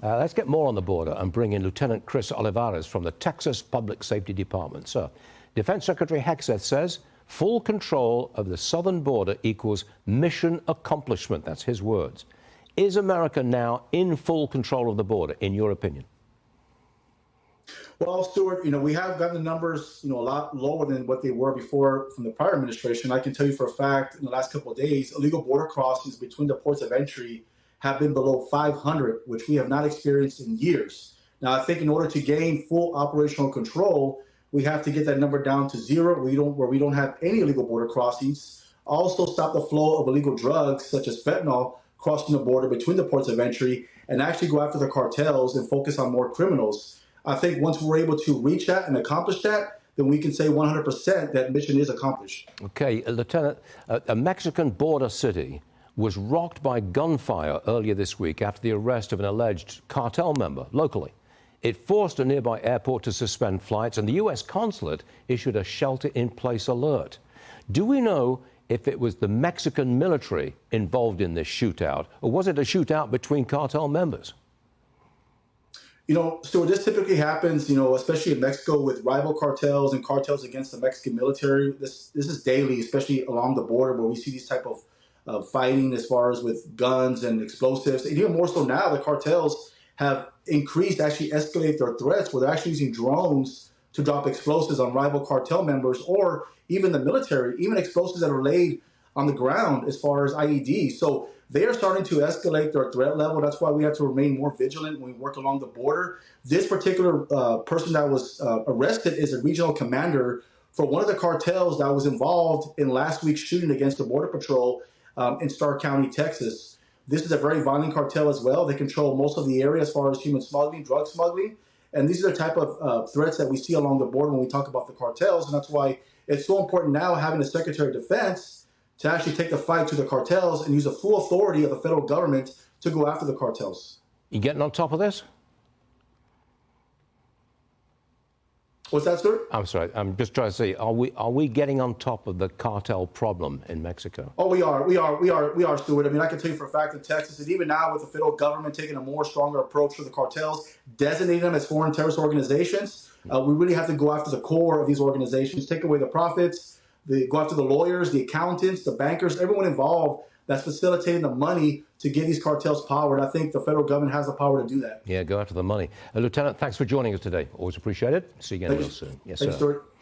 Let's get more on the border and bring in Lieutenant Chris Olivarez from the Texas Public Safety Department. Sir, Defense Secretary Hegseth says full control of the southern border equals mission accomplishment. That's his words. Is America now in full control of the border, in your opinion? Well, Stuart, we have gotten the numbers, a lot lower than what they were before from the prior administration. I can tell you for a fact, in the last couple of days, illegal border crossings between the ports of entry have been below 500, which we have not experienced in years. Now, I think in order to gain full operational control, we have to get that number down to zero, where we don't have any illegal border crossings. Also, stop the flow of illegal drugs, such as fentanyl, crossing the border between the ports of entry, and actually go after the cartels and focus on more criminals. I think once we're able to reach that and accomplish that, then we can say 100% that mission is accomplished. Okay, Lieutenant, a Mexican border city was rocked by gunfire earlier this week after the arrest of an alleged cartel member locally. It forced a nearby airport to suspend flights, and the U.S. consulate issued a shelter-in-place alert. Do we know if it was the Mexican military involved in this shootout, or was it a shootout between cartel members? So this typically happens, especially in Mexico with rival cartels and cartels against the Mexican military. This is daily, especially along the border where we see these type of fighting as far as with guns and explosives. And even more so now, the cartels have increased, actually escalate their threats where they're actually using drones to drop explosives on rival cartel members or even the military, even explosives that are laid on the ground as far as IEDs. So they are starting to escalate their threat level. That's why we have to remain more vigilant when we work along the border. This particular person that was arrested is a regional commander for one of the cartels that was involved in last week's shooting against the Border Patrol in Starr County, Texas. This is a very violent cartel as well. They control most of the area as far as human smuggling, drug smuggling. And these are the type of threats that we see along the border when we talk about the cartels. And that's why it's so important now having a Secretary of Defense to actually take the fight to the cartels and use the full authority of the federal government to go after the cartels. You getting on top of this? What's that, sir? I'm sorry, I'm just trying to say, are we getting on top of the cartel problem in Mexico? Oh, we are, Stuart. I mean, I can tell you for a fact in Texas, and even now with the federal government taking a more stronger approach to the cartels, designating them as foreign terrorist organizations, we really have to go after the core of these organizations, take away the profits, go after the lawyers, the accountants, the bankers, everyone involved that's facilitating the money to give these cartels power. And I think the federal government has the power to do that. Yeah, go after the money. Lieutenant, thanks for joining us today. Always appreciate it. See you again real soon. Yes, sir. Thanks, Stuart.